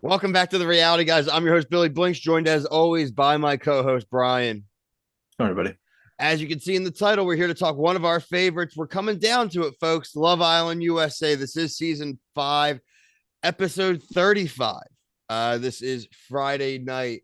Welcome back to the reality, guys. I'm your host, Billy Blinks, joined as always by my co-host, Brian. All right, buddy. As you can see in the title, we're here to talk one of our favorites. We're coming down to it, folks. Love Island USA. This is season 5, episode 35. This is Friday night,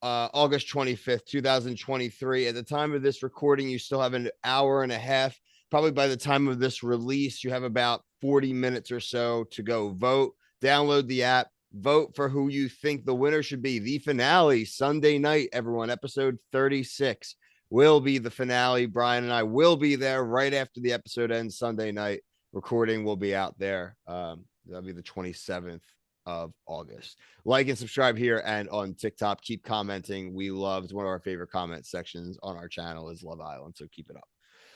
August 25th, 2023. At the time of this recording, you still have an hour and a half. Probably by the time of this release, you have about 40 minutes or so to go vote. Download the app, vote for who you think the winner should be. The finale, Sunday night, everyone. Episode 36 will be the finale. Brian and I will be there right after the episode ends Sunday night. Recording will be out there. That'll be the 27th of August. Like and subscribe here and on TikTok. Keep commenting. We loved one of our favorite comment sections on our channel is Love Island. So keep it up.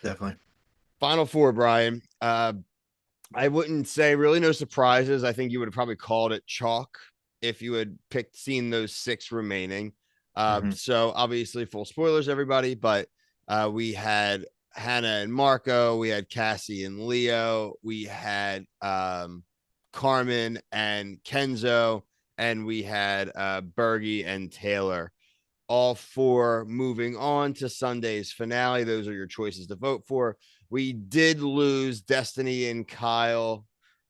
Definitely. Final four, Brian. I wouldn't say really no surprises. I think you would have probably called it chalk if you had seen those 6 remaining. So obviously full spoilers, everybody, but we had Hannah and Marco, we had Cassie and Leo, we had Carmen and Kenzo, and we had Bergie and Taylor. All 4 moving on to Sunday's finale. Those are your choices to vote for. We did lose Destiny and Kyle,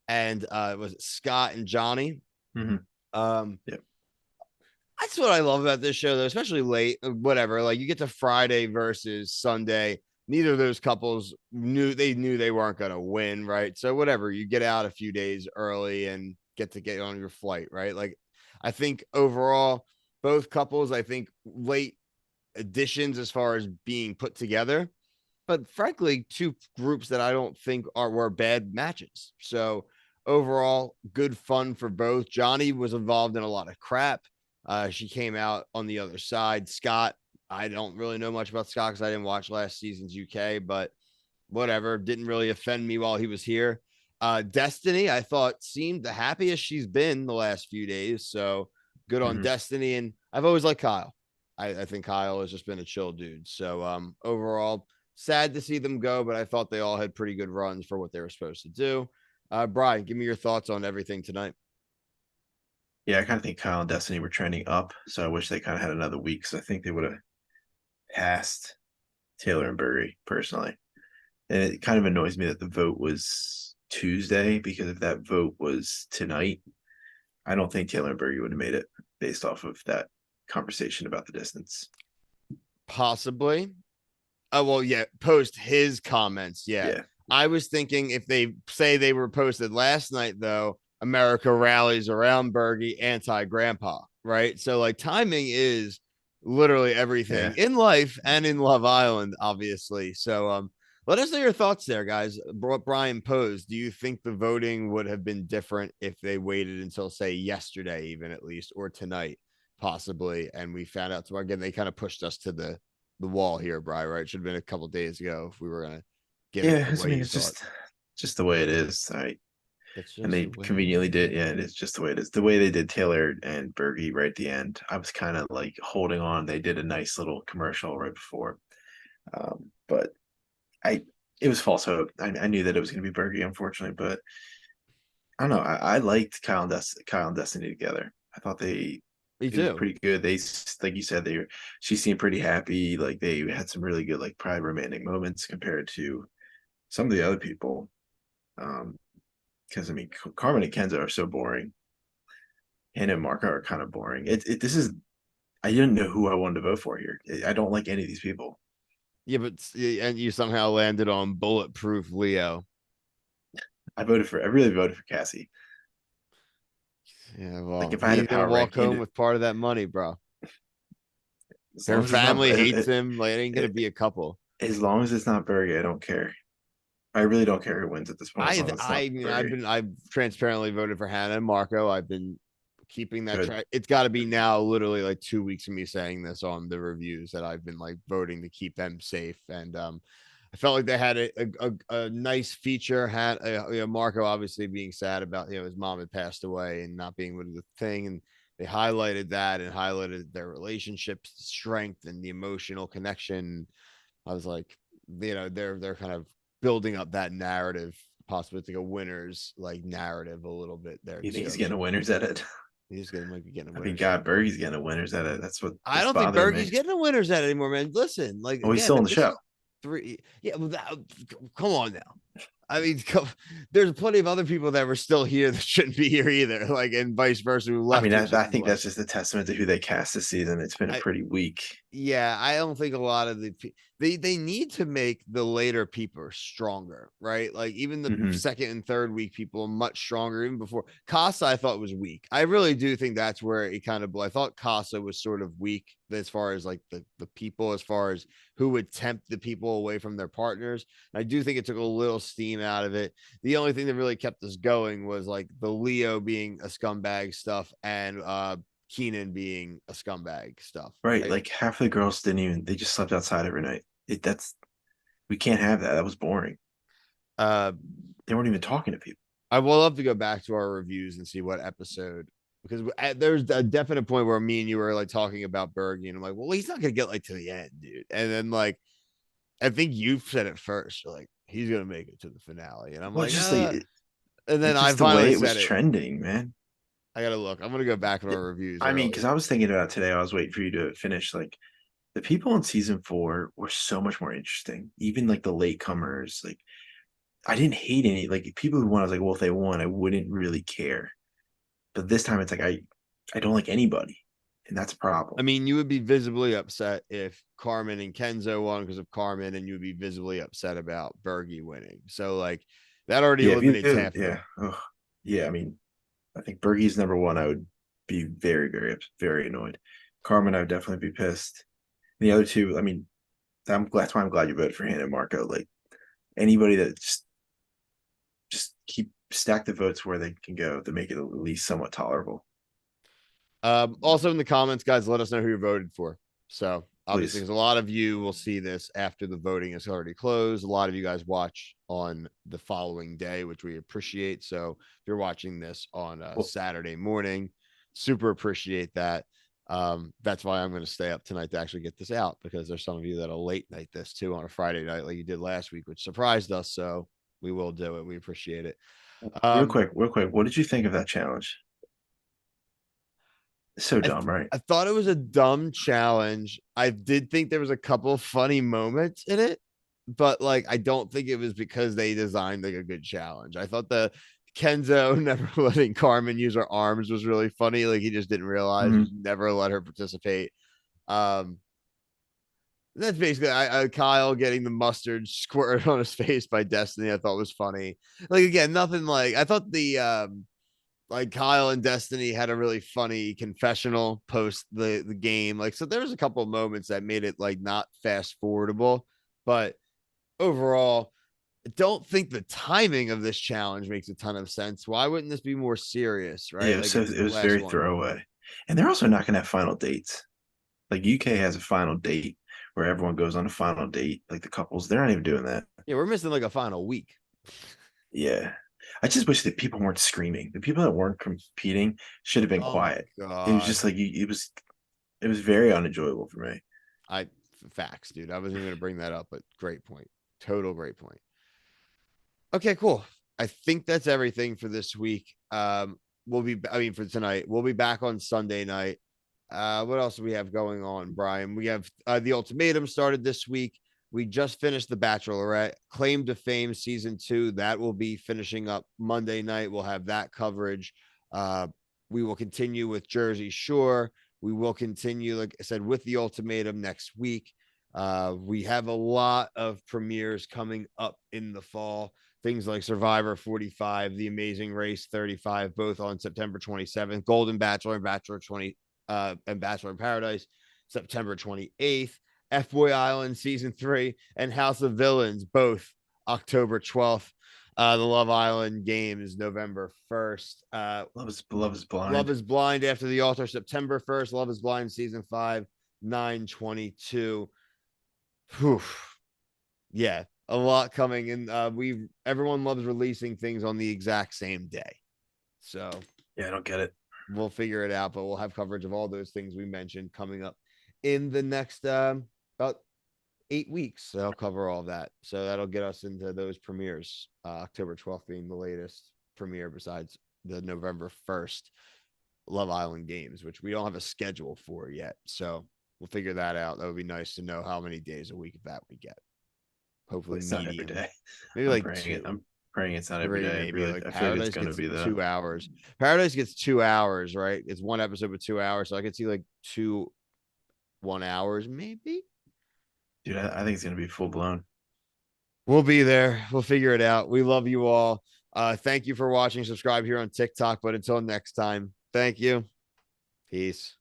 and was it Scott and Johnny? Yep. That's what I love about this show, though, especially late, whatever. Like you get to Friday versus Sunday. Neither of those couples knew they weren't going to win, right? So whatever, you get out a few days early and get on your flight, right? Like I think overall, both couples, I think late additions as far as being put together, but frankly, 2 groups that I don't think were bad matches. So overall, good fun for both. Johnny was involved in a lot of crap. She came out on the other side. Scott, I don't really know much about Scott because I didn't watch last season's UK, but whatever. Didn't really offend me while he was here. Destiny, I thought seemed the happiest she's been the last few days. So good on Destiny. And I've always liked Kyle. I think Kyle has just been a chill dude. So overall, sad to see them go, but I thought they all had pretty good runs for what they were supposed to do. Brian, give me your thoughts on everything tonight. Yeah, I kind of think Kyle and Destiny were trending up, so I wish they kind of had another week. So I think they would have passed Taylor and Burry personally. And it kind of annoys me that the vote was Tuesday because if that vote was tonight, I don't think Taylor and Burry would have made it based off of that conversation about the distance. Possibly. Oh, well, yeah, post his comments. Yeah. Yeah. I was thinking if they say they were posted last night, though, America rallies around Bergie anti grandpa, right? So, like, timing is literally everything Yeah. in life and in Love Island, obviously. So, let us know your thoughts there, guys. What Brian posed. Do you think the voting would have been different if they waited until, say, yesterday, even at least, or tonight, possibly? And we found out tomorrow again, they kind of pushed us to the wall here, Brian, right? It should have been a couple days ago if we were gonna get it Yeah. the I way mean, you it's thought. just the way it is. It's And just they the way conveniently it did. Yeah, is. it's just the way it is. The way they did Taylor and Bergie right at the end, I was kind of like holding on. They did a nice little commercial right before, but I it was false hope. I knew that it was going to be Bergie, unfortunately, but I don't know. I liked Kyle and Destiny together. I thought Me it was too. pretty good. Like you said, she seemed pretty happy. Like they had some really good like pride romantic moments compared to some of the other people. Because I mean, Carmen and Kenzo are so boring. Hannah and Marco are kind of boring. This is I didn't know who I wanted to vote for here. I don't like any of these people. Yeah, but and you somehow landed on bulletproof Leo. I really voted for Cassie. Yeah, Like well, if I had a he's gonna power walk rank home into with part of that money, bro. as Her long as it's not family hates him. Like it ain't gonna be a couple. as long as it's not Berge, I don't care. I really don't care who wins at this point as long as it's not I mean, Berge. I've transparently voted for Hannah and Marco. I've been keeping that Good. track. It's got to be now, literally like 2 weeks of me saying this on the reviews that I've been like voting to keep them safe. And I felt like they had a nice feature. Had Marco obviously being sad about his mom had passed away and not being able to do the thing, and they highlighted that and highlighted their relationships, strength, and the emotional connection. I was like, they're kind of building up that narrative, possibly to like a winner's like narrative a little bit there You think too. he's getting a winner's edit? He's gonna might be getting a I mean, winner's edge. God, Bergie's getting a winner's at it. I That's don't think bothering Berkey's me. getting a winner's edge anymore, man. Listen, like Oh, he's again, still on the this show. is three. Yeah, well, come on now. I mean, there's plenty of other people that were still here that shouldn't be here either, like and vice versa, who I mean, left who I shouldn't have think left. that's just a testament to who they cast this season. It's been a I pretty weak. Yeah, I don't think a lot of they need to make the later people stronger, right? Like even the Hmm. second and third week people are much stronger. Even before Casa, I thought was weak. I really do think that's where it kind of. I thought Casa was sort of weak as far as like the people, as far as who would tempt the people away from their partners. And I do think it took a little steam out of it. The only thing that really kept us going was like the Leo being a scumbag stuff and Keenan being a scumbag stuff, Right. right? Like half the girls didn't even, they just slept outside every night. We can't have that. That was boring. Uh, They weren't even talking to people. I will love to go back to our reviews and see what episode because there's a definite point where me and you were like talking about Bergie and I'm like, well, he's not gonna get like to the end, dude. And then like I think you said it first, you're like he's gonna make it to the finale, and I'm Well, like, it's just like, and then it's I just the way finally it was said it. trending, man. I gotta look. I'm gonna go back at our reviews I mean, because early. I was thinking about today, I was waiting for you to finish. Like the people in season four were so much more interesting. Even like the latecomers, like I didn't hate any. Like people who won, I was like, well, if they won, I wouldn't really care. But this time, it's like I don't like anybody, and that's a I problem. mean, you would be visibly upset if Carmen and Kenzo won because of Carmen, and you would be visibly upset about Bergie winning. So like that already Yeah, eliminates half of yeah, it. oh, yeah. I mean, I think Bergie's number one. I would be very annoyed. Carmen, I would definitely be pissed. And the other two, I mean, that's why I'm glad you voted for Hannah and Marco. Like anybody that just keep stack the votes where they can go to make it at least somewhat tolerable. Also in the comments, guys, let us know who you voted for. So obviously, Please. because a lot of you will see this after the voting is already closed. A lot of you guys watch on the following day, which we appreciate. So if you're watching this on a Well, Saturday morning, super appreciate that. That's why I'm going to stay up tonight to actually get this out because there's some of you that'll late night this too on a Friday night, like you did last week, which surprised us. So we will do it. We appreciate it. Um, real quick, what did you think of that challenge? It's so I dumb, right? I thought it was a dumb challenge. I did think there was a couple funny moments in it, but like I don't think it was because they designed like a good challenge. I thought the Kenzo never letting Carmen use her arms was really funny. Like he just didn't realize, Mm-hmm. just never let her participate. Um, that's basically Kyle getting the mustard squirted on his face by Destiny. I thought was funny. Like again, nothing like I thought the like Kyle and Destiny had a really funny confessional post the game. Like, so there was a couple of moments that made it like not fast forwardable, but overall, I don't think the timing of this challenge makes a ton of sense. Why wouldn't this be more serious, right? Like it's It the was last very one. throwaway. And they're also not gonna have final dates. Like UK has a final date where everyone goes on a final date, like the couples. They're not even doing that. Yeah, we're missing like a final week. Yeah. I just wish that people weren't screaming. The people that weren't competing should have been Oh my quiet. It was god. just like it was very unenjoyable for me. I Facts, dude. I wasn't even gonna bring that up, but great point. Total great point. Okay, cool. I think that's everything for this week. I mean, for tonight, we'll be back on Sunday night. What else do we have going on, Brian? We have the ultimatum started this week. We just finished the Bachelorette Claim to Fame season 2. That will be finishing up Monday night. We'll have that coverage. Uh, we will continue with Jersey Shore. We will continue, like I said, with the ultimatum next week. We have a lot of premieres coming up in the fall. Things like Survivor 45, The Amazing Race 35, both on September 27th. Golden Bachelor and Bachelor in Paradise, September 28th. F Boy Island season 3 and House of Villains, both October 12th. The Love Island game is November 1st. Love is Love blind. is Blind after the altar, September 1st. Love is Blind season 5, 9/22. Whew. Yeah, a lot coming. And we everyone loves releasing things on the exact same day. So Yeah, I don't get it. we'll figure it out, but we'll have coverage of all those things we mentioned coming up in the next about 8 weeks. So I'll cover all that. So that'll get us into those premieres. October 12th being the latest premiere besides the November 1st Love Island games, which we don't have a schedule for yet. So we'll figure that out. That would be nice to know how many days a week that we get. Hopefully It's not every medium, day. maybe I'm like praying it. two, I'm praying it's not every three, day. maybe like I feel like it's Paradise gonna gets be though. 2 hours. Paradise gets 2 hours, right? It's one episode with 2 hours. So I could see like 1 hours, maybe. Dude, I think it's gonna be full blown. We'll be there. We'll figure it out. We love you all. Thank you for watching. Subscribe here on TikTok. But until next time, thank you. Peace.